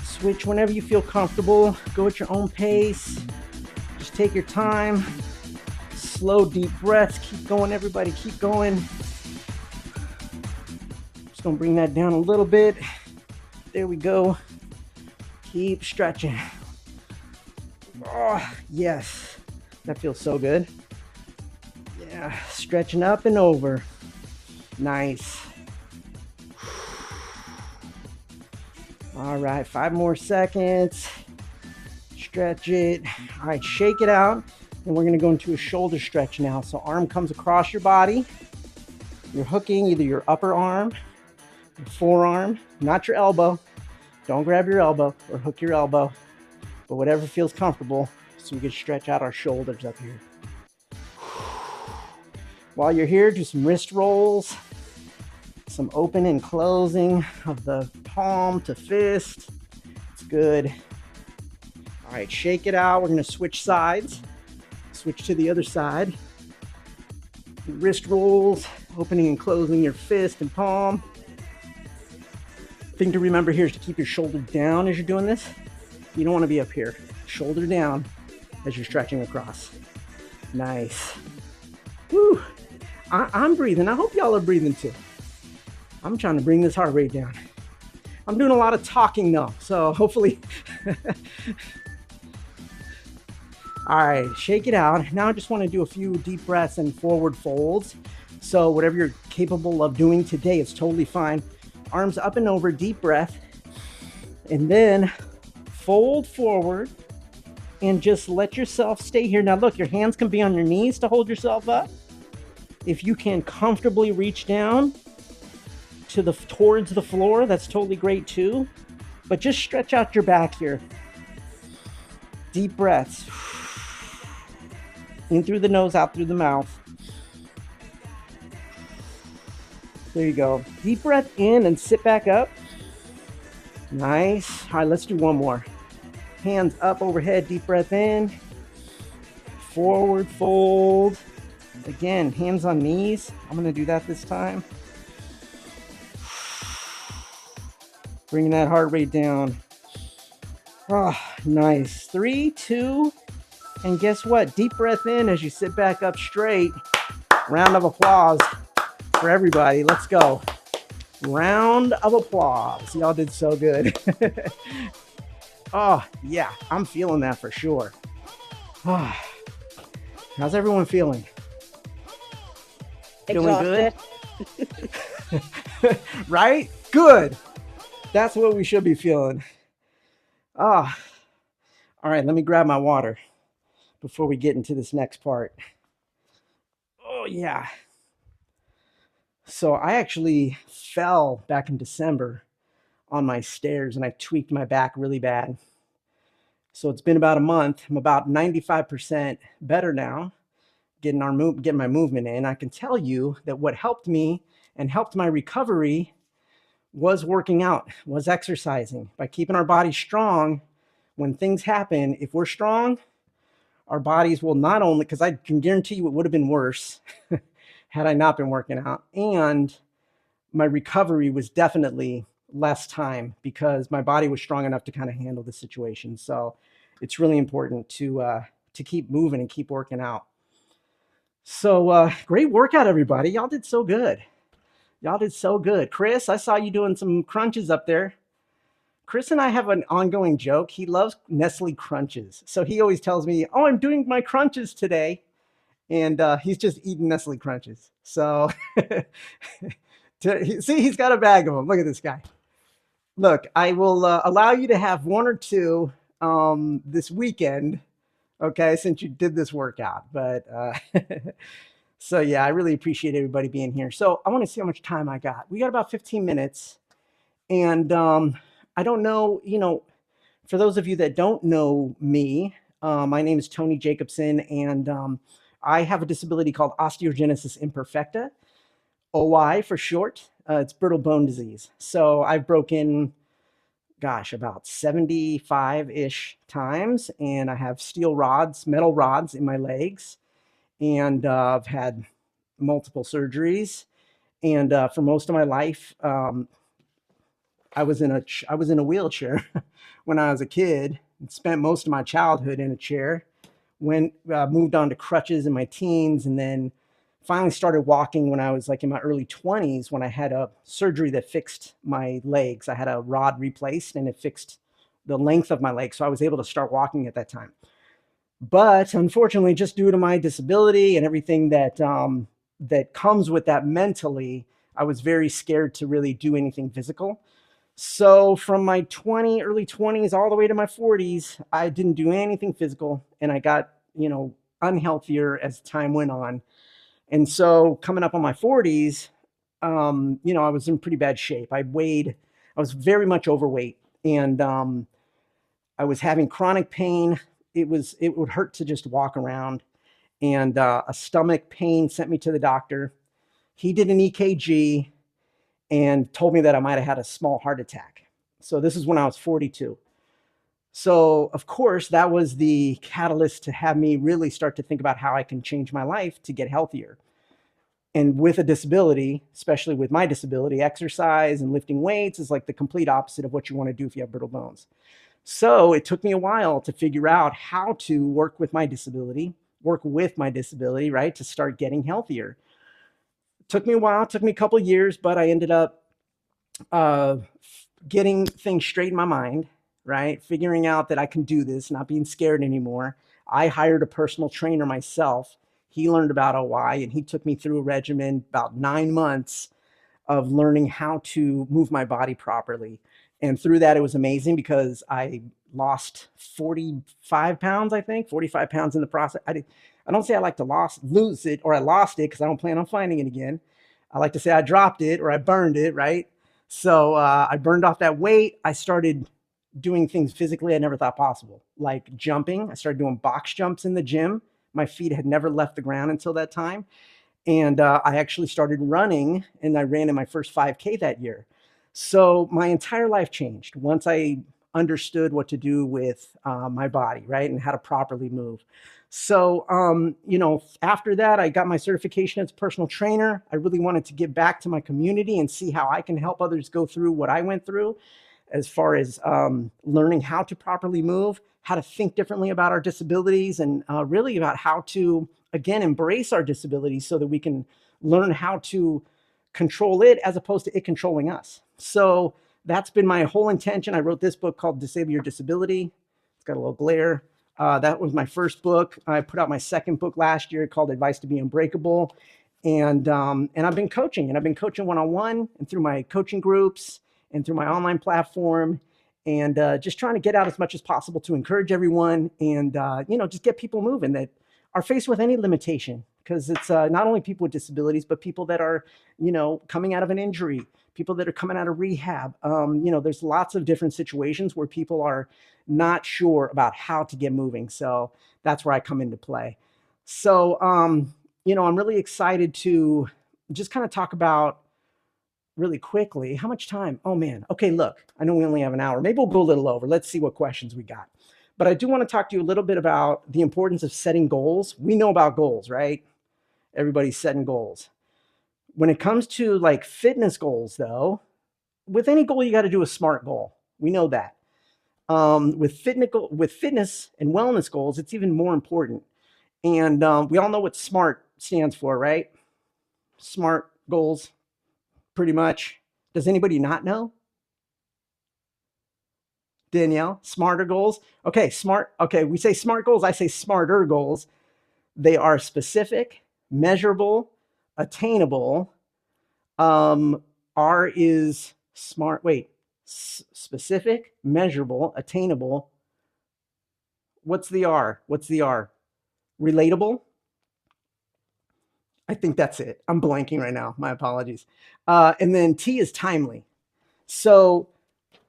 Switch whenever you feel comfortable. Go at your own pace. Just take your time. Slow, deep breaths. Keep going, everybody. Keep going. Just gonna bring that down a little bit. There we go. Keep stretching. Oh, yes. That feels so good. Yeah, stretching up and over. Nice. All right, 5 more seconds. Stretch it. All right, shake it out. And we're gonna go into a shoulder stretch now. So arm comes across your body. You're hooking either your upper arm, your forearm, not your elbow. Don't grab your elbow or hook your elbow, but whatever feels comfortable so we can stretch out our shoulders up here. While you're here, do some wrist rolls, some open and closing of the palm to fist. It's good. All right, shake it out. We're going to switch sides. Switch to the other side. Wrist rolls, opening and closing your fist and palm. Thing to remember here is to keep your shoulder down as you're doing this. You don't want to be up here. Shoulder down as you're stretching across. Nice. Woo. I'm breathing. I hope y'all are breathing too. I'm trying to bring this heart rate down. I'm doing a lot of talking though, so hopefully. All right, shake it out. Now I just want to do a few deep breaths and forward folds. So whatever you're capable of doing today is totally fine. Arms up and over, deep breath. And then fold forward and just let yourself stay here. Now look, your hands can be on your knees to hold yourself up. If you can comfortably reach down towards the floor, that's totally great too. But just stretch out your back here. Deep breaths. In through the nose, out through the mouth. There you go. Deep breath in and sit back up. Nice. All right, let's do one more. Hands up overhead, deep breath in. Forward fold. Again, hands on knees. I'm going to do that this time. Bringing that heart rate down. Oh, nice. 3, 2, and guess what? Deep breath in as you sit back up straight. Round of applause for everybody. Let's go. Round of applause. Y'all did so good. Oh, yeah, I'm feeling that for sure. Oh. How's everyone feeling? Feeling good? Right? Good. That's what we should be feeling. Ah. All right, let me grab my water before we get into this next part. Oh, yeah. So I actually fell back in December on my stairs and I tweaked my back really bad. So it's been about a month. I'm about 95% better now, getting my movement in. I can tell you that what helped me and helped my recovery was working out, was exercising. By keeping our bodies strong, when things happen, if we're strong, our bodies will not only, because I can guarantee you it would have been worse had I not been working out. And my recovery was definitely less time because my body was strong enough to kind of handle the situation. So it's really important to keep moving and keep working out. So great workout, everybody. Y'all did so good. Y'all did so good. Chris, I saw you doing some crunches up there. Chris and I have an ongoing joke. He loves Nestle Crunches. So he always tells me, oh, I'm doing my crunches today. And he's just eating Nestle Crunches. So see, he's got a bag of them. Look at this guy. Look, I will allow you to have one or two this weekend, okay, since you did this workout. But so yeah, I really appreciate everybody being here. So I want to see how much time I got. We got about 15 minutes. And I don't know, for those of you that don't know me, my name is Tony Jacobsen, and I have a disability called osteogenesis imperfecta, OI for short. It's brittle bone disease. So I've broken, about 75-ish times, and I have metal rods in my legs, and I've had multiple surgeries. And for most of my life, I was in a wheelchair when I was a kid, and spent most of my childhood in a chair. Moved on to crutches in my teens, and then finally started walking when I was like in my early 20s, when I had a surgery that fixed my legs. I had a rod replaced and it fixed the length of my legs. So I was able to start walking at that time. But unfortunately, just due to my disability and everything that comes with that mentally, I was very scared to really do anything physical. So from my early 20s all the way to my 40s, I didn't do anything physical, and I got, unhealthier as time went on. And so coming up on my 40s, I was in pretty bad shape. I was very much overweight, and I was having chronic pain. It would hurt to just walk around, and a stomach pain sent me to the doctor. He did an EKG, and told me that I might have had a small heart attack. So this is when I was 42. So, of course, that was the catalyst to have me really start to think about how I can change my life to get healthier. And with a disability, especially with my disability, exercise and lifting weights is like the complete opposite of what you want to do if you have brittle bones. So it took me a while to figure out how to work with my disability, right, to start getting healthier. It took me a while, it took me a couple of years, but I ended up uh, getting things straight in my mind, right? Figuring out that I can do this, not being scared anymore. I hired a personal trainer myself. He learned about OI and he took me through a regimen about 9 months of learning how to move my body properly. And through that, it was amazing because I lost 45 pounds, I think, 45 pounds in the process. I don't say I like to lose it or I lost it because I don't plan on finding it again. I like to say I dropped it or I burned it, right? So I burned off that weight. I started doing things physically I never thought possible, like jumping. I started doing box jumps in the gym. My feet had never left the ground until that time. And I actually started running and I ran in my first 5K that year. So my entire life changed once I understood what to do with my body, right? And how to properly move. So, after that, I got my certification as a personal trainer. I really wanted to give back to my community and see how I can help others go through what I went through as far as learning how to properly move, how to think differently about our disabilities, and really about how to, again, embrace our disabilities so that we can learn how to control it as opposed to it controlling us. So that's been my whole intention. I wrote this book called Disable Your Disability. It's got a little glare. That was my first book. I put out my second book last year called Advice to Be Unbreakable. And I've been coaching, and I've been coaching one-on-one and through my coaching groups and through my online platform, and just trying to get out as much as possible to encourage everyone and just get people moving that are faced with any limitation, because it's not only people with disabilities but people that are coming out of an injury, people that are coming out of rehab. There's lots of different situations where people are not sure about how to get moving, so that's where I come into play. So I'm really excited to just kind of talk about really quickly. How much time? Oh man. Okay, look, I know we only have an hour. Maybe we'll go a little over. Let's see what questions we got. But I do want to talk to you a little bit about the importance of setting goals. We know about goals, right? Everybody's setting goals. When it comes to like fitness goals, though, with any goal, you got to do a SMART goal. We know that. With fitness and wellness goals, it's even more important. And we all know what SMART stands for, right? SMART goals, pretty much. Does anybody not know? Danielle, smarter goals. Okay, smart. Okay, we say smart goals. I say smarter goals. They are specific, measurable, attainable. R is smart. Wait, specific, measurable, attainable. What's the R? What's the R? Relatable. I think that's it. I'm blanking right now. My apologies. And then T is timely. So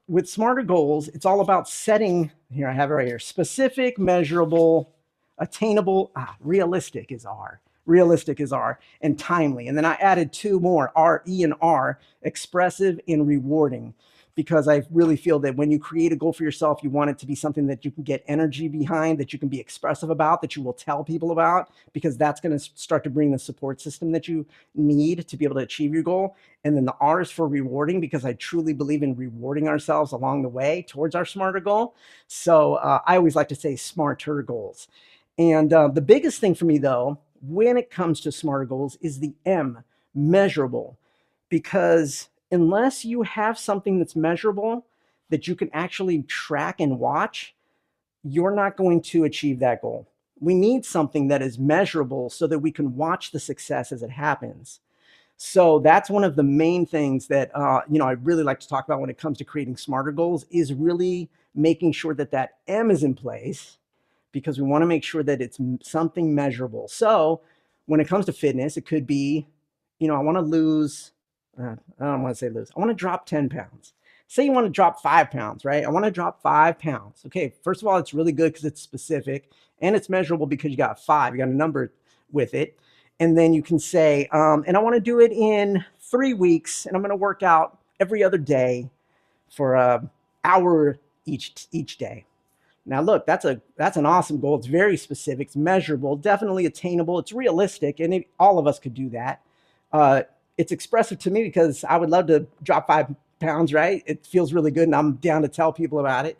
with smarter goals, it's all about setting, here I have it right here, specific, measurable, attainable, realistic is R. Realistic is R, and timely. And then I added two more, R, E, and R, expressive and rewarding, because I really feel that when you create a goal for yourself, you want it to be something that you can get energy behind, that you can be expressive about, that you will tell people about, because that's going to start to bring the support system that you need to be able to achieve your goal. And then the R is for rewarding, because I truly believe in rewarding ourselves along the way towards our smarter goal. So I always like to say smarter goals. And the biggest thing for me, though, when it comes to smarter goals is the M, measurable, because unless you have something that's measurable that you can actually track and watch, you're not going to achieve that goal. We need something that is measurable so that we can watch the success as it happens. So that's one of the main things that I really like to talk about when it comes to creating smarter goals, is really making sure that that M is in place, because we want to make sure that it's something measurable. So when it comes to fitness, it could be, I want to lose, I don't want to say lose, I want to drop 10 pounds. Say you want to drop 5 pounds, right? I want to drop 5 pounds. Okay, first of all, it's really good because it's specific and it's measurable, because you got 5, you got a number with it. And then you can say, and I want to do it in 3 weeks, and I'm going to work out every other day for an hour each day. Now, look, that's an awesome goal. It's very specific. It's measurable, definitely attainable. It's realistic, and all of us could do that. Uh, it's expressive to me because I would love to drop 5 pounds. Right? It feels really good, and I'm down to tell people about it.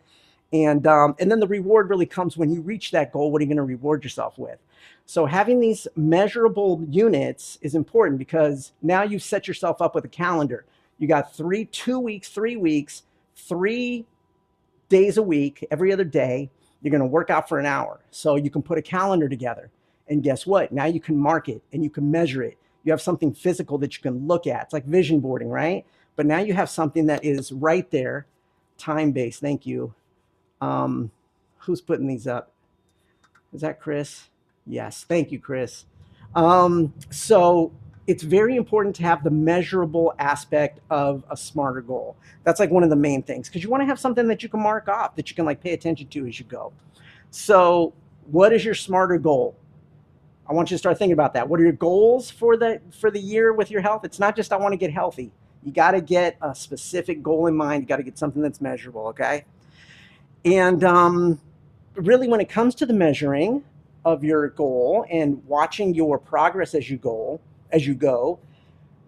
And then the reward really comes when you reach that goal. What are you going to reward yourself with? So having these measurable units is important because now you've set yourself up with a calendar. You got 2 weeks, 3 weeks, 3 days a week, every other day. You're going to work out for an hour. So you can put a calendar together. And guess what? Now you can mark it and you can measure it. You have something physical that you can look at. It's like vision boarding, right? But now you have something that is right there, time based. Thank you. Um, who's putting these up? Is that Chris? Yes. Thank you, Chris. So it's very important to have the measurable aspect of a smarter goal. That's like one of the main things because you want to have something that you can mark off, that you can like pay attention to as you go. So, what is your smarter goal? I want you to start thinking about that. What are your goals for the year with your health? It's not just I want to get healthy. You got to get a specific goal in mind. You got to get something that's measurable. Okay. And really, when it comes to the measuring of your goal and watching your progress as you go,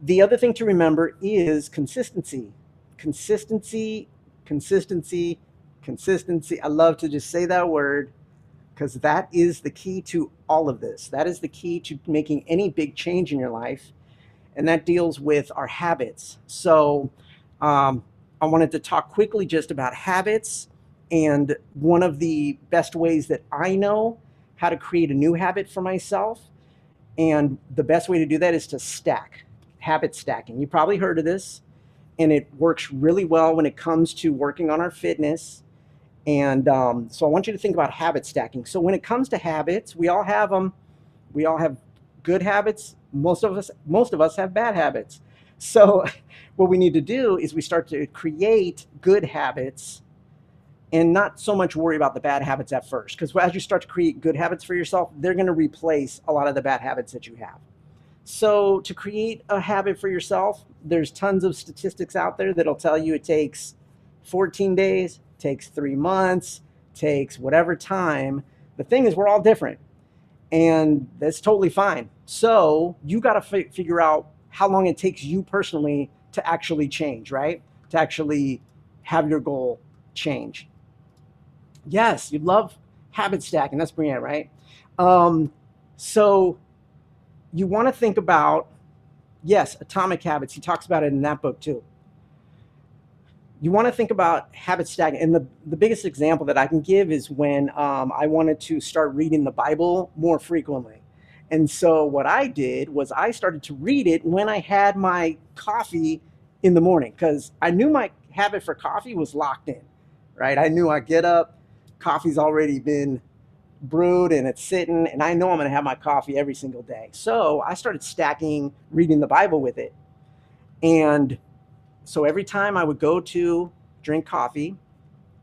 the other thing to remember is consistency. Consistency, consistency, consistency. I love to just say that word because that is the key to all of this. That is the key to making any big change in your life. And that deals with our habits. So I wanted to talk quickly just about habits. And one of the best ways that I know how to create a new habit for myself, and the best way to do that is to stack, habit stacking. You probably heard of this, and it works really well when it comes to working on our fitness. And so I want you to think about habit stacking. So when it comes to habits, we all have them. We all have good habits. Most of us have bad habits. So what we need to do is we start to create good habits and not so much worry about the bad habits at first. Because as you start to create good habits for yourself, they're going to replace a lot of the bad habits that you have. So to create a habit for yourself, there's tons of statistics out there that'll tell you it takes 14 days, takes 3 months, takes whatever time. The thing is, we're all different, and that's totally fine. So you got to figure out how long it takes you personally to actually change, right? To actually have your goal change. Yes, you love habit stacking. That's Brianne, right? So you want to think about, yes, atomic habits. He talks about it in that book too. You want to think about habit stacking. And the biggest example that I can give is when I wanted to start reading the Bible more frequently. And so what I did was I started to read it when I had my coffee in the morning because I knew my habit for coffee was locked in, right? I knew I get up, coffee's already been brewed and it's sitting, and I know I'm going to have my coffee every single day. So I started stacking reading the Bible with it. And so every time I would go to drink coffee,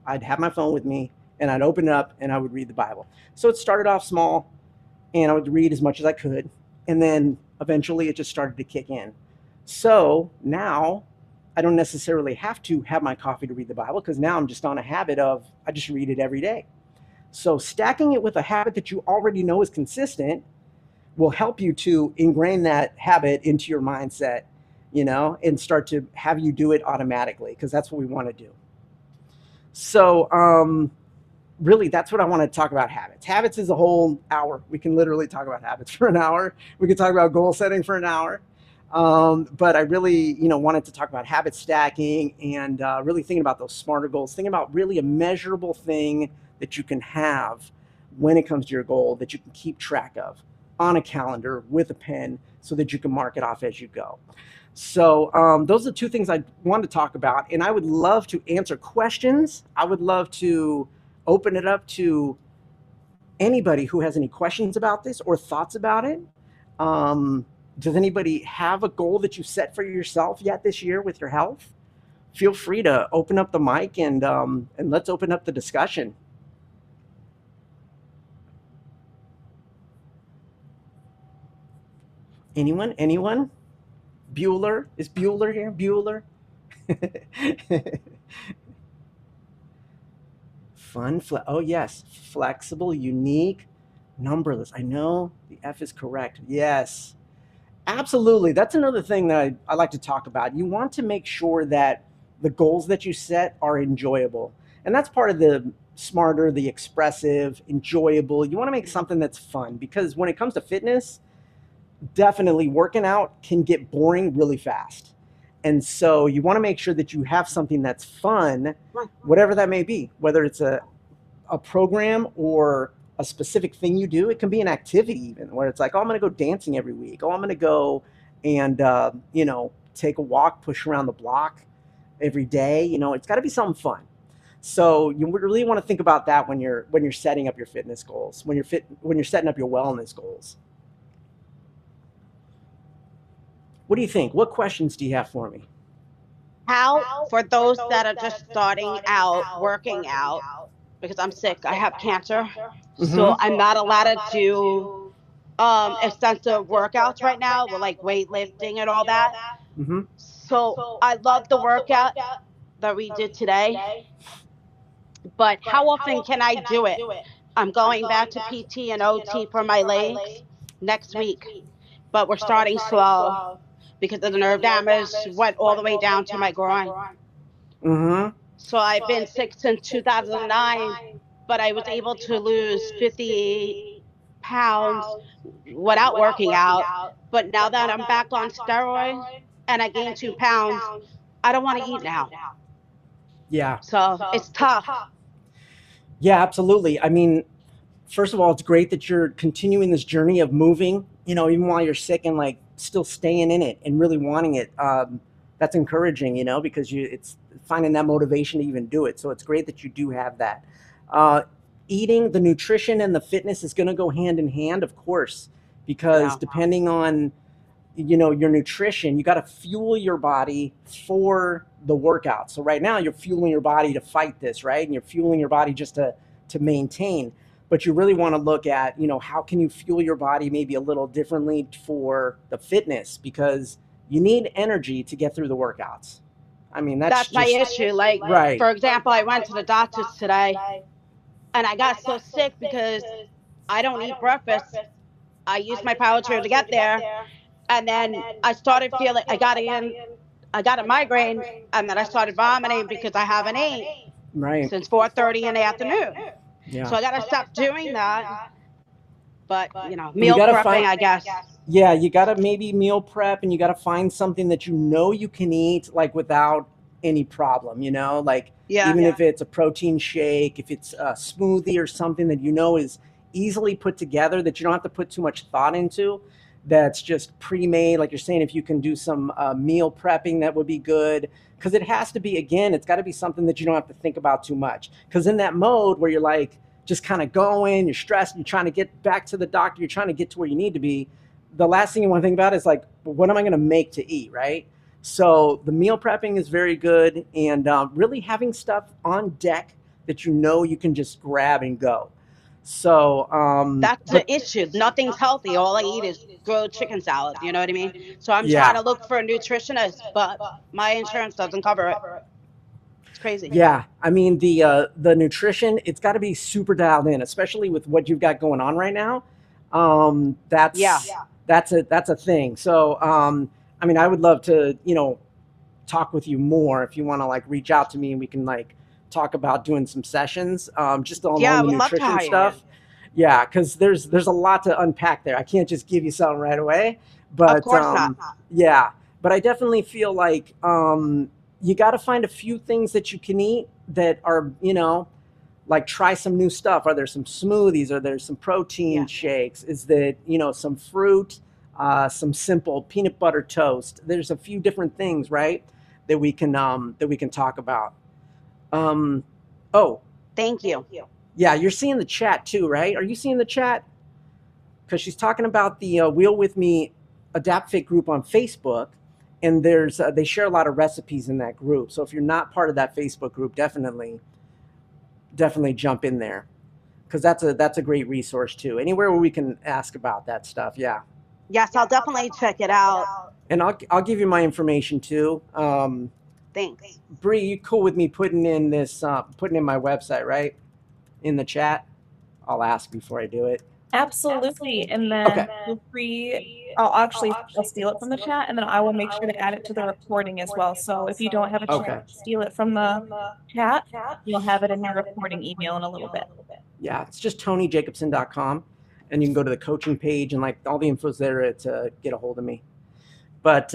I'd have my phone with me and I'd open it up and I would read the Bible. So it started off small and I would read as much as I could. And then eventually it just started to kick in. So now I don't necessarily have to have my coffee to read the Bible because now I'm just on a habit of I just read it every day. So stacking it with a habit that you already know is consistent will help you to ingrain that habit into your mindset, and start to have you do it automatically because that's what we want to do. So really, that's what I want to talk about habits. Habits is a whole hour. We can literally talk about habits for an hour. We can talk about goal setting for an hour. But I really, wanted to talk about habit stacking and really thinking about those smarter goals, thinking about really a measurable thing that you can have when it comes to your goal that you can keep track of on a calendar with a pen so that you can mark it off as you go. So those are the two things I want to talk about. And I would love to answer questions. I would love to open it up to anybody who has any questions about this or thoughts about it. Does anybody have a goal that you set for yourself yet this year with your health? Feel free to open up the mic and let's open up the discussion. Anyone? Bueller, is Bueller here? Bueller. Oh yes, flexible, unique, numberless. I know the F is correct. Yes, absolutely. That's another thing that I like to talk about. You want to make sure that the goals that you set are enjoyable. And that's part of the smarter, the expressive, enjoyable. You want to make something that's fun because when it comes to fitness, definitely working out can get boring really fast. And so you want to make sure that you have something that's fun, whatever that may be, whether it's a program or a specific thing you do. It can be an activity even where it's like, oh, I'm going to go dancing every week. Oh, I'm going to go and, take a walk, push around the block every day. It's got to be something fun. So you really want to think about that when you're setting up your fitness goals, when you're setting up your wellness goals. What do you think? What questions do you have for me? How, for those that are just starting out working out, because I'm sick, I have cancer, Mm-hmm. so I'm not allowed to do extensive workouts right now with like weightlifting and all that. Mm-hmm. So I love the workout that we did today, but how often can I do it? I'm going back to PT and OT for my legs next week, but we're starting slow because of the nerve damage went all the way down to my groin. Mm-hmm. So I've been sick since 2009, but I was able to lose 50 pounds without working out. But now that I'm back on steroids and I gained 2 pounds, I don't want to eat now. Yeah. So it's tough. Yeah, absolutely. I mean, first of all, it's great that you're continuing this journey of moving, even while you're sick and like still staying in it and really wanting it. That's encouraging, because it's finding that motivation to even do it. So it's great that you do have that. Uh, Eating, the nutrition and the fitness is going to go hand in hand, of course, because Yeah. depending on your nutrition, you got to fuel your body for the workout. So right now you're fueling your body to fight this, right? And you're fueling your body just to maintain. But you really want to look at, how can you fuel your body maybe a little differently for the fitness, because you need energy to get through the workouts. I mean, that's That's my just issue. Like, right. for example, I went to the doctor's today and I got so sick because I don't eat breakfast. I used my power chair to get there. And then I started feeling, I got a migraine, and then I started vomiting because I haven't ate Right. since 4:30 in the afternoon. Yeah. So I got to stop doing that. But You meal got to prepping, find, I guess. yeah, you got to maybe meal prep, and you got to find something that you can eat like without any problem, like Yeah. even if it's a protein shake, if it's a smoothie or something that is easily put together, that you don't have to put too much thought into, that's just pre-made, like you're saying. If you can do some meal prepping, that would be good, because it has to be, again, it's got to be something that you don't have to think about too much, because in that mode where you're like just kind of going, you're stressed, you're trying to get back to the doctor, you're trying to get to where you need to be, the last thing you want to think about is like, what am I going to make to eat, right? So the meal prepping is very good, and really having stuff on deck that you can just grab and go. So, That's but the issue. Nothing's healthy. All I eat is grilled chicken salad. You know what I mean? So I'm trying yeah, to look for a nutritionist, but my insurance doesn't cover it. It's crazy. yeah. I mean, the nutrition, it's got to be super dialed in, especially with what you've got going on right now. Yeah. That's a thing. So, I mean, I would love to talk with you more if you want to like reach out to me, and we can like talk about doing some sessions, just Yeah, along I the would love to nutrition hire you. stuff. Yeah, because there's a lot to unpack there. I can't just give you something right away, Of but course not. yeah, but I definitely feel like you got to find a few things that you can eat that are, like try some new stuff. Are there some smoothies? Are there some protein Yeah. shakes? Is that, some fruit, some simple peanut butter toast? There's a few different things, right, that we can talk about. Um, oh, Thank you. yeah, you're seeing the chat too, right? Are you seeing the chat? Because she's talking about the Wheel With Me Adapt Fit group on Facebook, and they share a lot of recipes in that group. So if you're not part of that Facebook group, definitely jump in there, because that's a great resource too. Anywhere where we can ask about that stuff, yeah. Yes, I'll definitely check it out. And I'll give you my information too. Thanks. Bree, you cool with me putting in this putting in my website, right? In the chat. I'll ask before I do it. Absolutely. And Okay. then feel free, I'll steal it from the chat and then I will make sure to add it to the recording as well. So if you don't have a chance Okay. to steal it from the chat, you'll have it in your recording email in a little bit. Yeah, it's just TonyJacobsen.com, and you can go to the coaching page, and like all the info's there to get a hold of me. But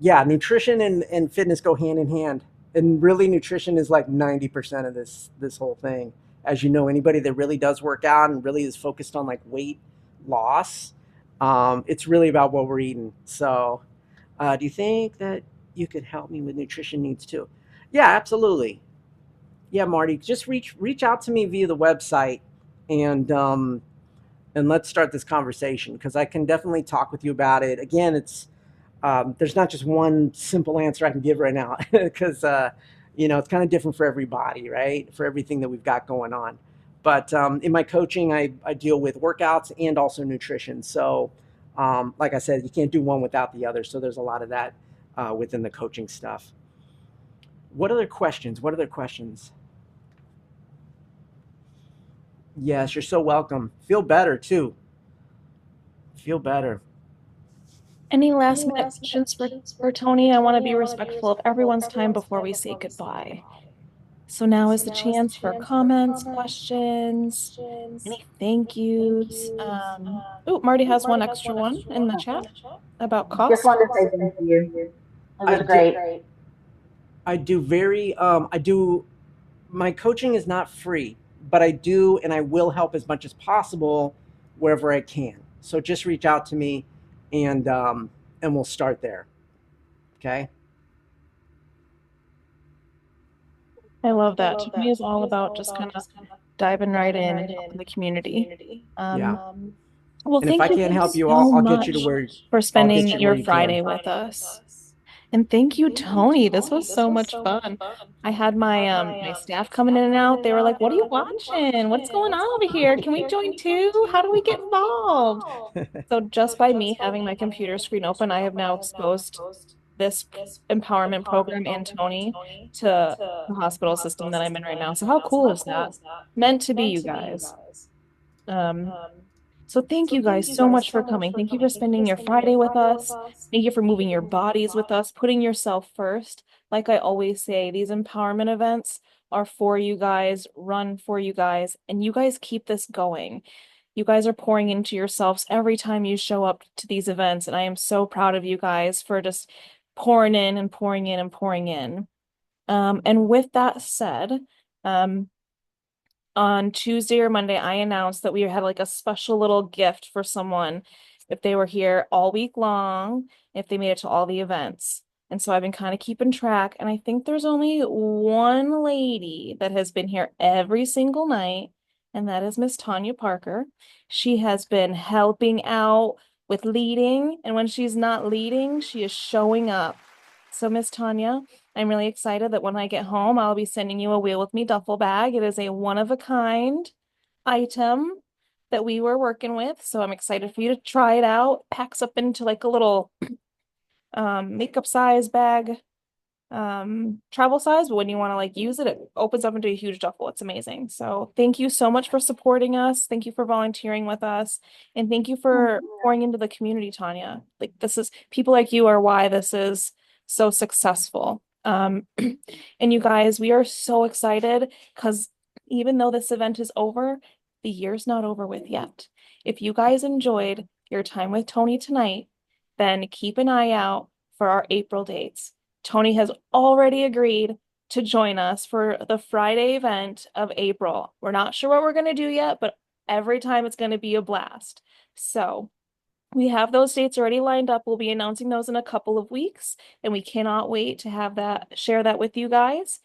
yeah, nutrition and fitness go hand in hand, and really nutrition is like 90% of this whole thing. As you know, anybody that really does work out and really is focused on like weight loss, it's really about what we're eating. So, do you think that you could help me with nutrition needs too? Yeah, absolutely. Yeah, Marty, just reach out to me via the website, and and let's start this conversation because I can definitely talk with you about it. Again, it's there's not just one simple answer I can give right now because you know it's kind of different for everybody, right? For everything that we've got going on. But in my coaching, I deal with workouts and also nutrition. So, like I said, you can't do one without the other. So there's a lot of that within the coaching stuff. What other questions? What other questions? Yes, you're so welcome. Feel better too. Feel better. Any last minute questions for Tony? I want to be respectful of everyone's time before we say goodbye. So now is the chance for comments, questions, any thank yous. Oh, Marty has one extra one in the chat about Just cost. wanted to say thank you. It I was do. great. I do very. I do. My coaching is not free, but I do and I will help as much as possible wherever I can. So just reach out to me, and we'll start there. Okay. I love that. To me, is all about just kind of diving right in and helping the community. Yeah. Um, well, And if I thank you can't guys help you, so I'll get you to much where for I'll get spending you where your you can. Friday with us. And thank you, Tony. This was so much fun. I had my staff coming in and out. They were like, "What are you watching? What's going on over here? Can we join too? How do we get involved?" So just by me having my computer screen open, I have now exposed this empowerment program and Tony to the hospital system that I'm in right now. So how cool is that? Meant to be, you guys. Um, so thank you guys so much for coming. Thank you for spending your Friday with us. Thank you for moving your bodies with us, putting yourself first. Like I always say, these empowerment events are for you guys, run for you guys, and you guys keep this going. You guys are pouring into yourselves every time you show up to these events, and I am so proud of you guys for just pouring in and pouring in and pouring in. And with that said, um, on Tuesday or Monday, I announced that we had like a special little gift for someone if they were here all week long, if they made it to all the events. And so I've been kind of keeping track, and I think there's only one lady that has been here every single night, and that is Miss Tanya Parker. She has been helping out with leading, and when she's not leading, she is showing up. So, Miss Tanya, I'm really excited that when I get home, I'll be sending you a Wheel with Me duffel bag. It is a one-of-a-kind item that we were working with. So I'm excited for you to try it out. Packs up into like a little makeup size bag, travel size, but when you want to like use it, it opens up into a huge duffel. It's amazing. So thank you so much for supporting us. Thank you for volunteering with us. And thank you for pouring into the community, Tanya. Like this is people like you are why this is so successful. And you guys, we are so excited because even though this event is over, the year's not over with yet. If you guys enjoyed your time with Tony tonight, then keep an eye out for our April dates. Tony has already agreed to join us for the Friday event of April. We're not sure what we're going to do yet, but every time it's going to be a blast. So we have those dates already lined up. We'll be announcing those in a couple of weeks, and we cannot wait to have that, share that with you guys.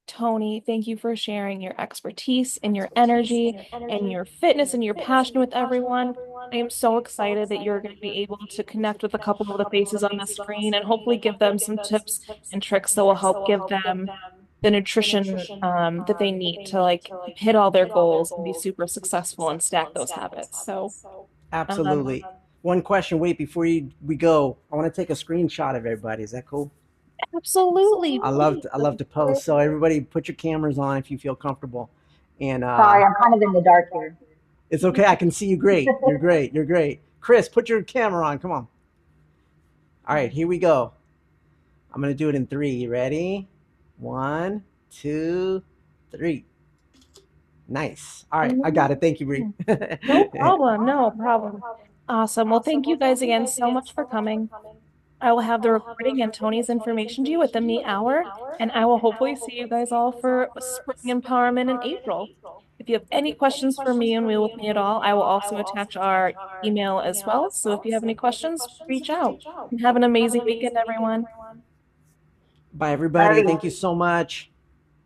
Tony, thank you for sharing your expertise and your energy and your fitness and your passion with everyone. I am so excited that you're going to be able to connect with a couple of the faces on the screen and hopefully give them some tips and tricks that will help give them the nutrition that they need to like hit all their goals and be super successful and stack those habits. So, um, Absolutely. One question. Wait, before we go, I want to take a screenshot of everybody. Is that cool? Absolutely. I love to post. So everybody, put your cameras on if you feel comfortable. And Sorry, I'm kind of in the dark here. it's okay. I can see you great. You're great. You're great. Chris, put your camera on. Come on. All right, here we go. I'm gonna do it in three. You ready? One, two, three. Nice. All right, I got it. Thank you, Bree. No problem. No problem. Awesome. Well, thank you guys again so much for coming. I will have the recording and Tony's information to you at the meet hour, and I will hopefully see you guys all for spring empowerment in April. If you have any questions for me and with me at all, I will also attach our email as well. So if you have any questions, reach out. And have an amazing weekend, everyone. Bye, Bye, everybody. Thank you everyone. so much.